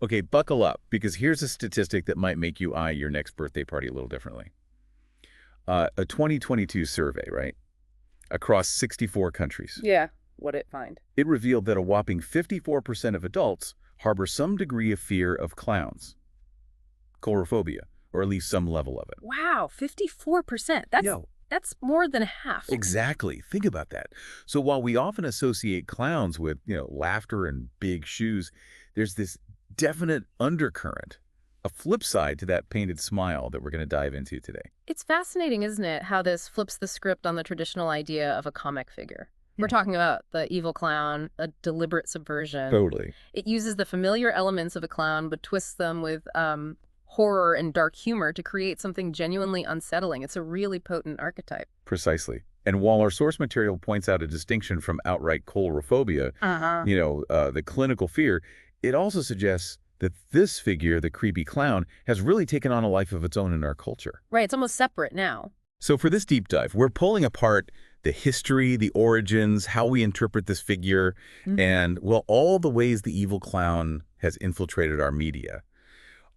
Okay, buckle up, because here's a statistic that might make you eye your next birthday party a little differently. A 2022 survey, right, across 64 countries. Yeah, what'd it find? It revealed that a whopping 54% of adults harbor some degree of fear of clowns, coulrophobia, or at least some level of it. Wow, 54%. That's Yo, that's more than half. exactly. Think about that. So while we often associate clowns with, laughter and big shoes, there's this definite undercurrent, a flip side to that painted smile that we're going to dive into today. It's fascinating, isn't it, how this flips the script on the traditional idea of a comic figure. We're Yeah. talking about the evil clown, a deliberate subversion. Totally. It uses the familiar elements of a clown, but twists them with horror and dark humor to create something genuinely unsettling. It's a really potent archetype. Precisely. And while our source material points out a distinction from outright coulrophobia, Uh-huh. the clinical fear, it also suggests that this figure, the creepy clown, has really taken on a life of its own in our culture. Right, it's almost separate now. So for this deep dive, we're pulling apart the history, the origins, how we interpret this figure, and, well, all the ways the evil clown has infiltrated our media.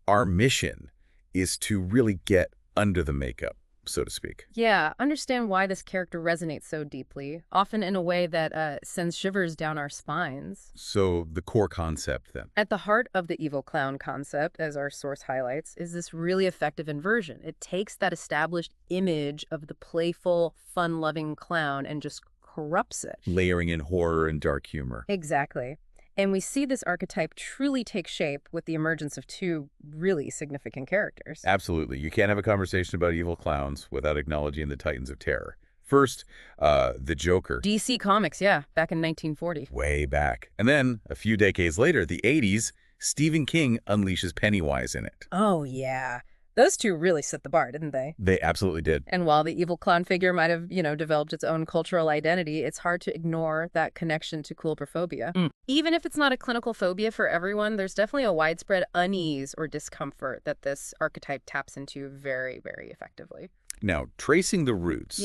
Our mission is to really get under the makeup, so to speak. Yeah, understand why this character resonates so deeply, often in a way that sends shivers down our spines. So the core concept then. At the heart of the evil clown concept, as our source highlights, is this really effective inversion. It takes that established image of the playful, fun-loving clown and just corrupts it. Layering in horror and dark humor. Exactly. And we see this archetype truly take shape with the emergence of two really significant characters. Absolutely. You can't have a conversation about evil clowns without acknowledging the Titans of Terror. First, the Joker. DC Comics, yeah, back in 1940. Way back. And then, a few decades later, the 80s, Stephen King unleashes Pennywise in it. Oh, yeah. Those two really set the bar, didn't they? They absolutely did. And while the evil clown figure might have, developed its own cultural identity, it's hard to ignore that connection to coulrophobia. Even if it's not a clinical phobia for everyone, there's definitely a widespread unease or discomfort that this archetype taps into very, very effectively. Now, tracing the roots,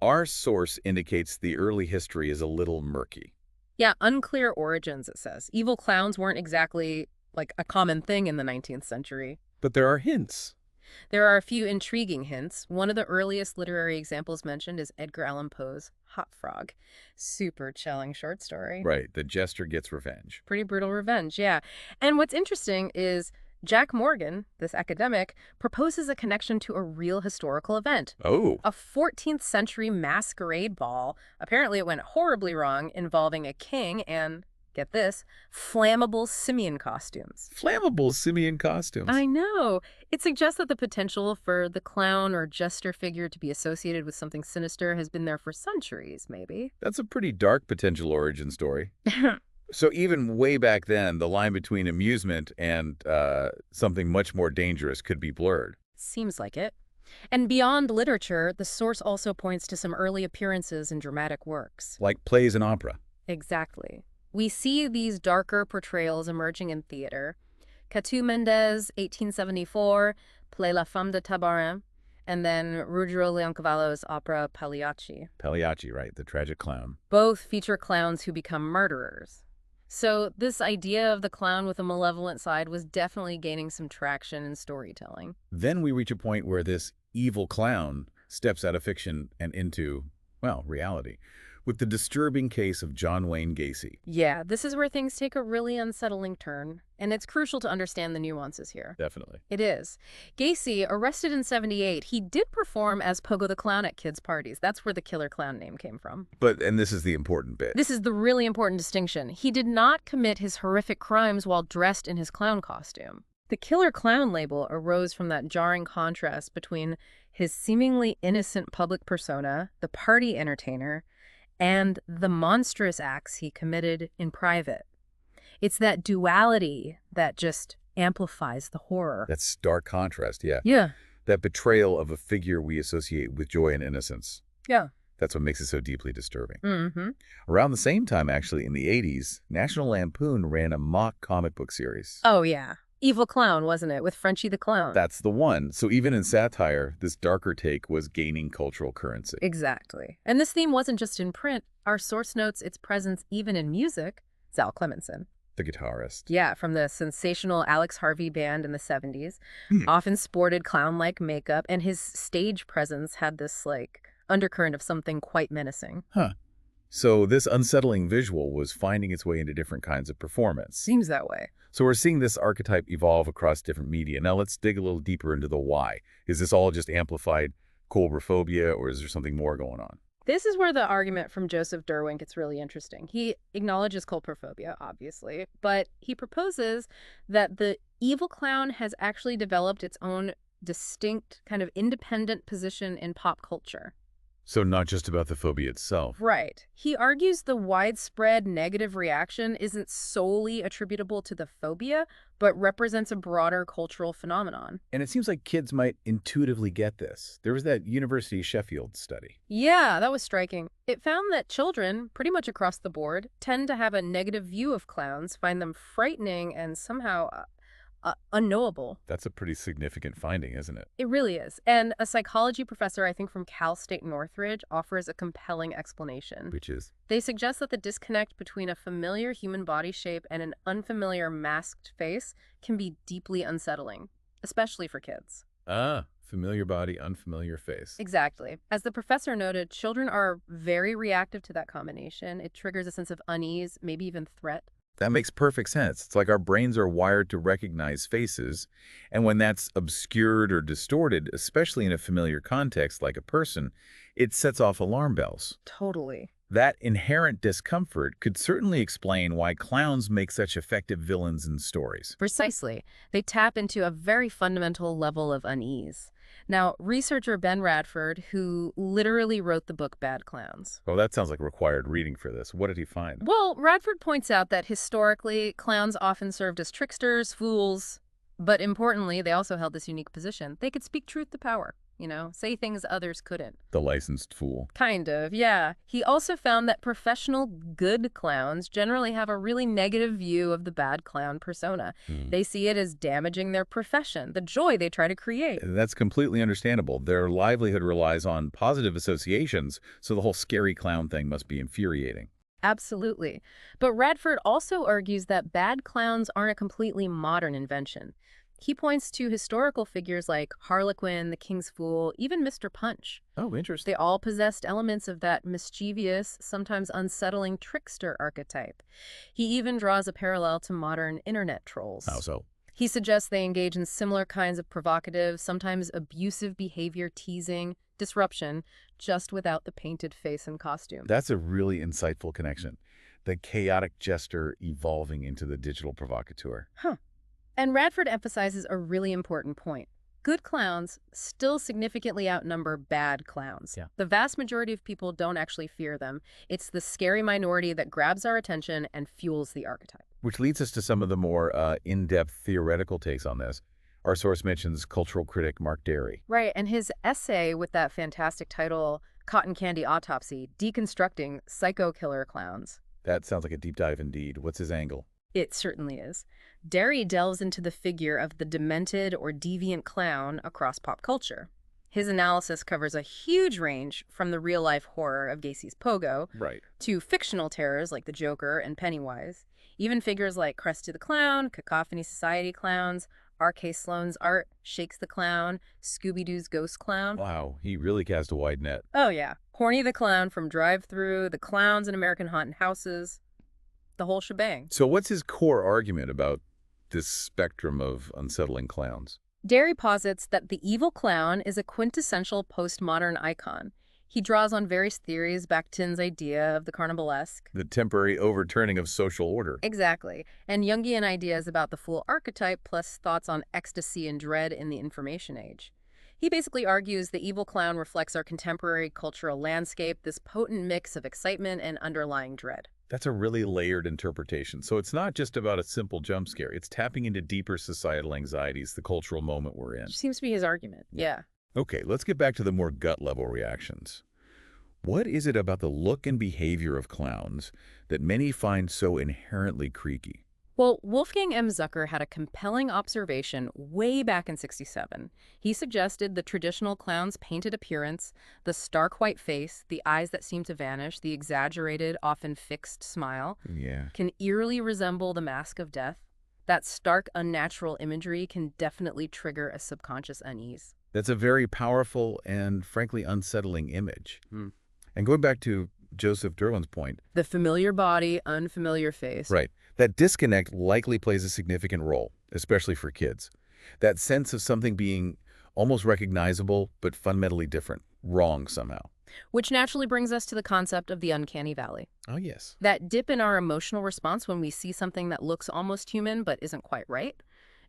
our source indicates the early history is a little murky. Yeah, unclear origins, it says. Evil clowns weren't exactly, like, a common thing in the 19th century. But there are hints. There are a few intriguing hints. One of the earliest literary examples mentioned is Edgar Allan Poe's Hot Frog. Super chilling short story. Right, the jester gets revenge. Pretty brutal revenge, yeah. And what's interesting is Jack Morgan, this academic, proposes a connection to a real historical event. Oh. A 14th century masquerade ball. Apparently it went horribly wrong, involving a king and, get this, flammable simian costumes. Flammable simian costumes. I know. It suggests that the potential for the clown or jester figure to be associated with something sinister has been there for centuries, maybe. That's a pretty dark potential origin story. So even way back then, the line between amusement and something much more dangerous could be blurred. Seems like it. And beyond literature, the source also points to some early appearances in dramatic works. Like plays and opera. Exactly. We see these darker portrayals emerging in theater. Catou Mendez, 1874, Play La Femme de Tabarin, and then Ruggiero Leoncavallo's opera Pagliacci. Pagliacci, right, the tragic clown. Both feature clowns who become murderers. So this idea of the clown with a malevolent side was definitely gaining some traction in storytelling. Then we reach a point where this evil clown steps out of fiction and into, well, reality, with the disturbing case of John Wayne Gacy. Yeah, this is where things take a really unsettling turn, and it's crucial to understand the nuances here. Definitely. It is. Gacy, arrested in '78, he did perform as Pogo the Clown at kids' parties. That's where the killer clown name came from. And this is the important bit. This is the really important distinction. He did not commit his horrific crimes while dressed in his clown costume. The killer clown label arose from that jarring contrast between his seemingly innocent public persona, the party entertainer, and the monstrous acts he committed in private. It's that duality that just amplifies the horror. That stark contrast, yeah. Yeah. That betrayal of a figure we associate with joy and innocence. Yeah. That's what makes it so deeply disturbing. Mm-hmm. Around the same time, actually, in the 80s, National Lampoon ran a mock comic book series. Oh, yeah. Evil Clown, wasn't it? With Frenchie the Clown. That's the one. So even in satire, this darker take was gaining cultural currency. Exactly. And this theme wasn't just in print. Our source notes its presence even in music. Zal Clemenson. The guitarist. Yeah, from the sensational Alex Harvey band in the 70s, Hmm. often sported clown-like makeup, and his stage presence had this, like, undercurrent of something quite menacing. Huh. So this unsettling visual was finding its way into different kinds of performance. Seems that way. So we're seeing this archetype evolve across different media. Now let's dig a little deeper into the why. Is this all just amplified phobia, or is there something more going on? This is where the argument from Joseph Derwin gets really interesting. He acknowledges phobia, obviously, but he proposes that the evil clown has actually developed its own distinct, kind of independent position in pop culture. So not just about the phobia itself. Right. He argues the widespread negative reaction isn't solely attributable to the phobia, but represents a broader cultural phenomenon. And it seems like kids might intuitively get this. There was that University of Sheffield study. Yeah, that was striking. It found that children, pretty much across the board, tend to have a negative view of clowns, find them frightening and somehow unknowable. That's a pretty significant finding, isn't it? It really is. And a psychology professor, I think from Cal State Northridge, offers a compelling explanation. Which is? They suggest that the disconnect between a familiar human body shape and an unfamiliar masked face can be deeply unsettling, especially for kids. Ah, familiar body, unfamiliar face. Exactly. As the professor noted, children are very reactive to that combination. It triggers a sense of unease, maybe even threat. That makes perfect sense. It's like our brains are wired to recognize faces, and when that's obscured or distorted, especially in a familiar context like a person, it sets off alarm bells. Totally. That inherent discomfort could certainly explain why clowns make such effective villains in stories. Precisely. They tap into a very fundamental level of unease. Now, researcher Ben Radford, who literally wrote the book Bad Clowns. Well, that sounds like required reading for this. What did he find? Well, Radford points out that historically, clowns often served as tricksters, fools, but importantly, they also held this unique position. They could speak truth to power, say things others couldn't. The licensed fool. Kind of, yeah. He also found that professional good clowns generally have a really negative view of the bad clown persona. They see it as damaging their profession, the joy they try to create. That's completely understandable. Their livelihood relies on positive associations, so the whole scary clown thing must be infuriating. Absolutely. But Radford also argues that bad clowns aren't a completely modern invention. He points to historical figures like Harlequin, the King's Fool, even Mr. Punch. Oh, interesting. They all possessed elements of that mischievous, sometimes unsettling trickster archetype. He even draws a parallel to modern internet trolls. How so? He suggests they engage in similar kinds of provocative, sometimes abusive behavior, teasing, disruption, just without the painted face and costume. That's a really insightful connection. The chaotic jester evolving into the digital provocateur. Huh. And Radford emphasizes a really important point. Good clowns still significantly outnumber bad clowns. Yeah. The vast majority of people don't actually fear them. It's the scary minority that grabs our attention and fuels the archetype. Which leads us to some of the more in-depth theoretical takes on this. Our source mentions cultural critic Mark Derry. Right, and his essay with that fantastic title, Cotton Candy Autopsy, Deconstructing Psycho-Killer Clowns. That sounds like a deep dive indeed. What's his angle? It certainly is. Derry delves into the figure of the demented or deviant clown across pop culture. His analysis covers a huge range from the real-life horror of Gacy's Pogo Right. to fictional terrors like the Joker and Pennywise. Even figures like Krusty the Clown, Cacophony Society clowns, R.K. Sloane's Art, Shakes the Clown, Scooby-Doo's Ghost Clown. Wow, he really cast a wide net. Oh yeah. Horny the Clown from Drive-Thru, the clowns in American Haunted Houses, the whole shebang. So what's his core argument about this spectrum of unsettling clowns? Derry posits that the evil clown is a quintessential postmodern icon. He draws on various theories, Bakhtin's idea of the carnivalesque. The temporary overturning of social order. Exactly. And Jungian ideas about the fool archetype, plus thoughts on ecstasy and dread in the information age. He basically argues the evil clown reflects our contemporary cultural landscape, this potent mix of excitement and underlying dread. That's a really layered interpretation. So it's not just about a simple jump scare. It's tapping into deeper societal anxieties, the cultural moment we're in. Seems to be his argument. Yeah. Okay, let's get back to the more gut-level reactions. What is it about the look and behavior of clowns that many find so inherently creaky? Well, Wolfgang M. Zucker had a compelling observation way back in '67. He suggested the traditional clown's painted appearance, the stark white face, the eyes that seem to vanish, the exaggerated, often fixed smile, Yeah. can eerily resemble the mask of death. That stark, unnatural imagery can definitely trigger a subconscious unease. That's a very powerful and frankly unsettling image. Hmm. And going back to Joseph Derlin's point, The familiar body, unfamiliar face. right, that disconnect likely plays a significant role, especially for kids. That sense of something being almost recognizable but fundamentally different, wrong somehow. Which naturally brings us to the concept of the uncanny valley. Oh, yes. That dip in our emotional response when we see something that looks almost human but isn't quite right.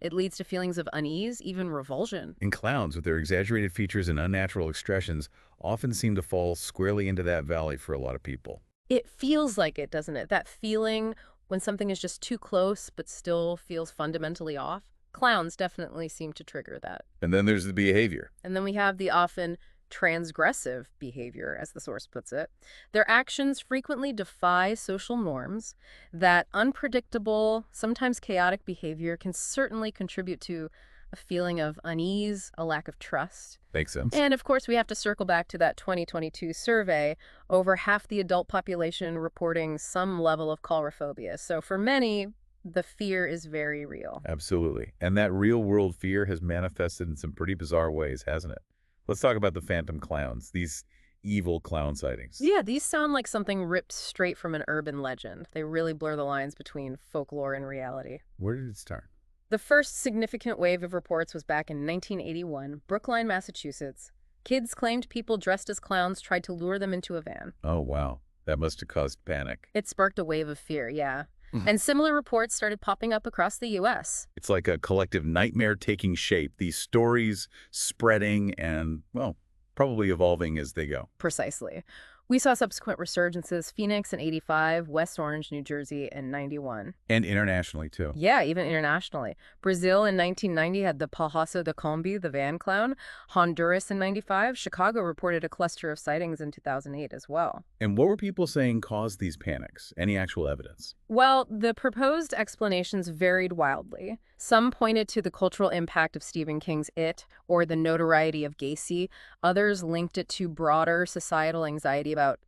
It leads to feelings of unease, even revulsion. And clowns, with their exaggerated features and unnatural expressions, often seem to fall squarely into that valley for a lot of people. It feels like it, doesn't it? That feeling when something is just too close but still feels fundamentally off. Clowns definitely seem to trigger that. And then there's the behavior. And then we have the often transgressive behavior, as the source puts it. Their actions frequently defy social norms. That unpredictable, sometimes chaotic behavior can certainly contribute to a feeling of unease, a lack of trust. Makes sense. And of course, we have to circle back to that 2022 survey, over half the adult population reporting some level of coulrophobia. So for many, the fear is very real. Absolutely. And that real-world fear has manifested in some pretty bizarre ways, hasn't it? Let's talk about the phantom clowns, these evil clown sightings. Yeah, these sound like something ripped straight from an urban legend. They really blur the lines between folklore and reality. Where did it start? The first significant wave of reports was back in 1981, Brookline, Massachusetts. Kids claimed people dressed as clowns tried to lure them into a van. Oh, wow. That must have caused panic. It sparked a wave of fear, yeah. And similar reports started popping up across the U.S. It's like a collective nightmare taking shape, these stories spreading and, well, probably evolving as they go. Precisely. We saw subsequent resurgences, Phoenix in '85, West Orange, New Jersey in '91. And internationally, too. Yeah, even internationally. Brazil in 1990 had the Palhaço da Kombi, the van clown. Honduras in '95. Chicago reported a cluster of sightings in 2008 as well. And what were people saying caused these panics? Any actual evidence? Well, the proposed explanations varied wildly. Some pointed to the cultural impact of Stephen King's It or the notoriety of Gacy. Others linked it to broader societal anxiety about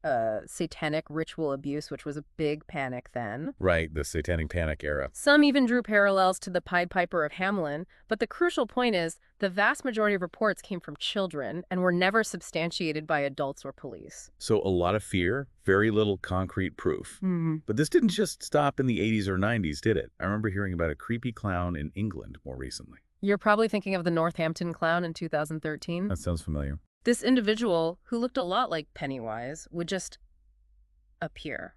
satanic ritual abuse, which was a big panic then. Right, the Satanic Panic era. Some even drew parallels to the Pied Piper of Hamelin, but the crucial point is the vast majority of reports came from children and were never substantiated by adults or police. So a lot of fear, very little concrete proof. But this didn't just stop in the 80s or 90s, did it? I remember hearing about a creepy clown in England more recently. You're probably thinking of the Northampton clown in 2013. That sounds familiar. This individual, who looked a lot like Pennywise, would just appear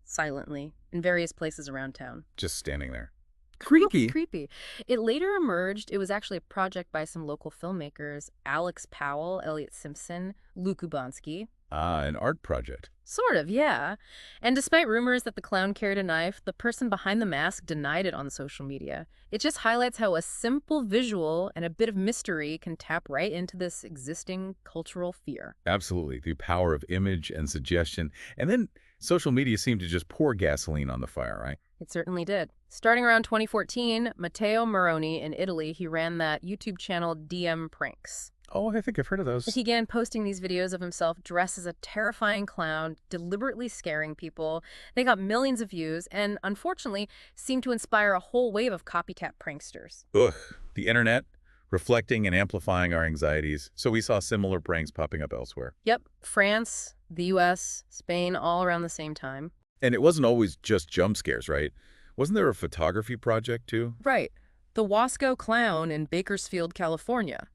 silently in various places around town. Just standing there. Creepy. Creepy. It later emerged it was actually a project by some local filmmakers, Alex Powell, Elliot Simpson, Luke Ubansky. Ah, an art project. Sort of, yeah. And despite rumors that the clown carried a knife, the person behind the mask denied it on social media. It just highlights how a simple visual and a bit of mystery can tap right into this existing cultural fear. Absolutely. The power of image and suggestion. And then social media seemed to just pour gasoline on the fire, right? It certainly did. Starting around 2014, Matteo Moroni in Italy, he ran that YouTube channel DM Pranks. Oh, I think I've heard of those. He began posting these videos of himself dressed as a terrifying clown, deliberately scaring people. They got millions of views and, unfortunately, seemed to inspire a whole wave of copycat pranksters. Ugh. The internet, reflecting and amplifying our anxieties. So we saw similar pranks popping up elsewhere. Yep, France, the US, Spain, all around the same time. And it wasn't always just jump scares, right? Wasn't there a photography project, too? Right. The Wasco Clown in Bakersfield, California.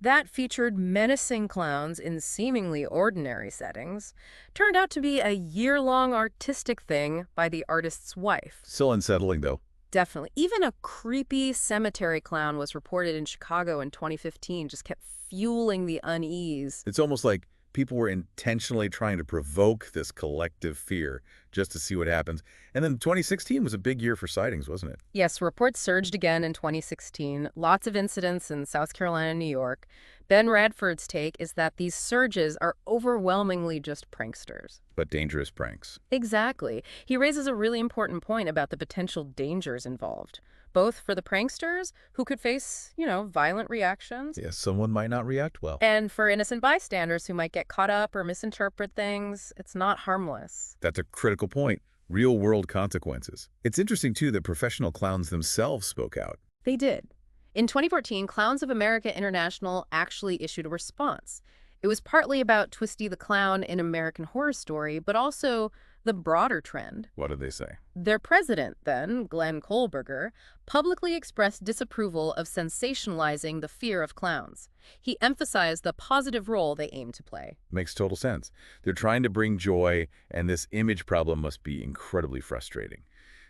That featured menacing clowns in seemingly ordinary settings. Turned out to be a year-long artistic thing by the artist's wife. Still unsettling, though. Definitely. Even a creepy cemetery clown was reported in Chicago in 2015, just kept fueling the unease. It's almost like people were intentionally trying to provoke this collective fear just to see what happens. And then 2016 was a big year for sightings, wasn't it? Yes, reports surged again in 2016. Lots of incidents in South Carolina and New York. Ben Radford's take is that these surges are overwhelmingly just pranksters. But dangerous pranks. Exactly. He raises a really important point about the potential dangers involved, both for the pranksters, who could face, violent reactions, Yes, someone might not react well. and for innocent bystanders who might get caught up or misinterpret things. It's not harmless. That's a critical point. Real-world consequences. It's interesting, too, that professional clowns themselves spoke out. They did. In 2014, Clowns of America International actually issued a response. It was partly about Twisty the Clown in American Horror Story, but also the broader trend. What did they say? Their president, then, Glenn Kohlberger, publicly expressed disapproval of sensationalizing the fear of clowns. He emphasized the positive role they aim to play. Makes total sense. They're trying to bring joy, and this image problem must be incredibly frustrating.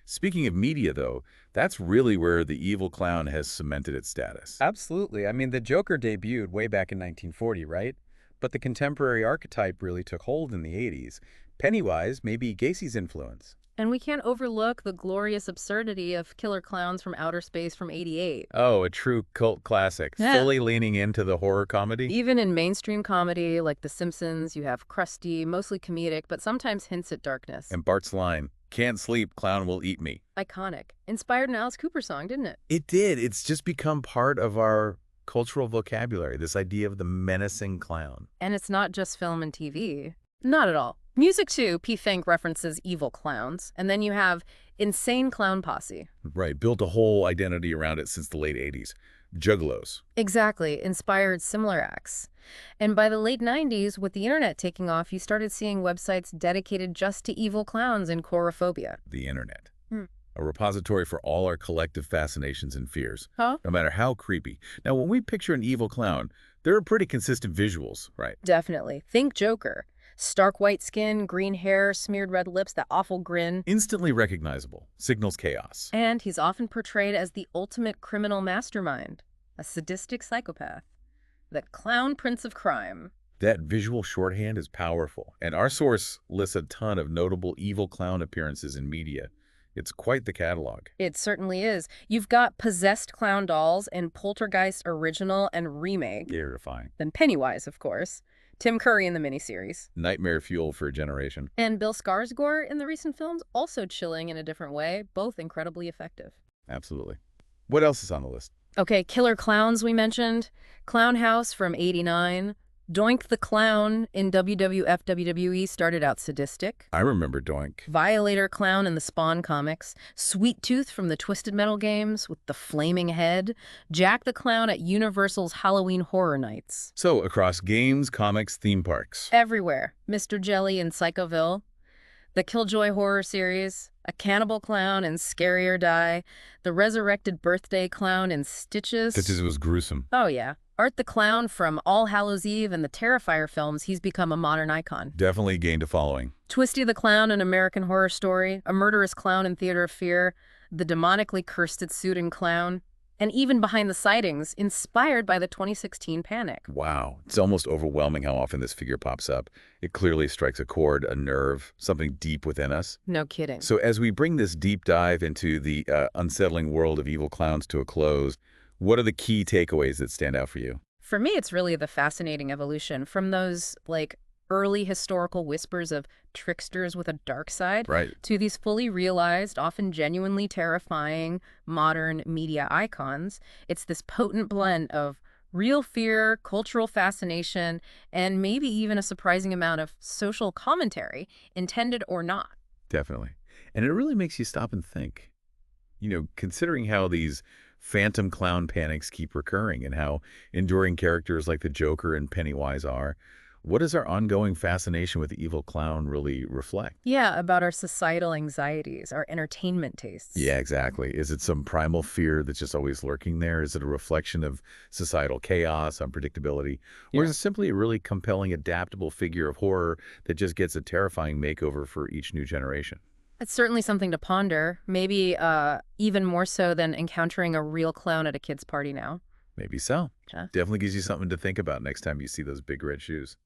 Speaking of media, though, that's really where the evil clown has cemented its status. Absolutely. I mean, the Joker debuted way back in 1940, right? But the contemporary archetype really took hold in the 80s. Pennywise may be Gacy's influence. And we can't overlook the glorious absurdity of Killer Clowns from Outer Space from '88. Oh, a true cult classic, Yeah. fully leaning into the horror comedy. Even in mainstream comedy like The Simpsons, you have crusty, mostly comedic, but sometimes hints at darkness. And Bart's line, "Can't sleep, clown will eat me." Iconic. Inspired an Alice Cooper song, didn't it? It did. It's just become part of our cultural vocabulary, this idea of the menacing clown. And it's not just film and TV. Not at all. Music, too. P-Funk references evil clowns. And then you have Insane Clown Posse. Right, built a whole identity around it since the late 80s. Juggalos. Exactly. Inspired similar acts. And by the late 90s, with the internet taking off, you started seeing websites dedicated just to evil clowns and Phobia. The internet. Hmm. A repository for all our collective fascinations and fears, Huh? no matter how creepy. Now, when we picture an evil clown, there are pretty consistent visuals, right? Definitely. Think Joker. Stark white skin, green hair, smeared red lips, that awful grin. Instantly recognizable. Signals chaos. And he's often portrayed as the ultimate criminal mastermind, a sadistic psychopath. The clown prince of crime. That visual shorthand is powerful, and our source lists a ton of notable evil clown appearances in media. It's quite the catalog. It certainly is. You've got possessed clown dolls in Poltergeist original and remake. Terrifying. Then Pennywise, of course. Tim Curry in the miniseries. Nightmare fuel for a generation. And Bill Skarsgård in the recent films, also chilling in a different way, both incredibly effective. Absolutely. What else is on the list? Okay, Killer Clowns we mentioned. Clown House from '89. Doink the Clown in WWF WWE started out sadistic. I remember Doink. Violator Clown in the Spawn comics. Sweet Tooth from the Twisted Metal games with the flaming head. Jack the Clown at Universal's Halloween Horror Nights. So, across games, comics, theme parks. Everywhere. Mr. Jelly in Psychoville. The Killjoy horror series. A Cannibal Clown in Scary or Die. The Resurrected Birthday Clown in Stitches. Stitches was gruesome. Oh, yeah. Art the Clown from All Hallows Eve and the Terrifier films, he's become a modern icon. Definitely gained a following. Twisty the Clown in American Horror Story, a murderous clown in Theater of Fear, the demonically cursed suit and clown, and even Behind the Sightings, inspired by the 2016 Panic. Wow. It's almost overwhelming how often this figure pops up. It clearly strikes a chord, a nerve, something deep within us. No kidding. So as we bring this deep dive into the unsettling world of evil clowns to a close, what are the key takeaways that stand out for you? For me, it's really the fascinating evolution from those, early historical whispers of tricksters with a dark side Right. to these fully realized, often genuinely terrifying modern media icons. It's this potent blend of real fear, cultural fascination, and maybe even a surprising amount of social commentary, intended or not. Definitely. And it really makes you stop and think. Considering how these phantom clown panics keep recurring and how enduring characters like the Joker and Pennywise are, what does our ongoing fascination with the evil clown really reflect? Yeah, about our societal anxieties, our entertainment tastes. Yeah, exactly. Is it some primal fear that's just always lurking there? Is it a reflection of societal chaos, unpredictability? Or is it simply a really compelling, adaptable figure of horror that just gets a terrifying makeover for each new generation? It's certainly something to ponder, maybe even more so than encountering a real clown at a kid's party now. Maybe so. Yeah. Definitely gives you something to think about next time you see those big red shoes.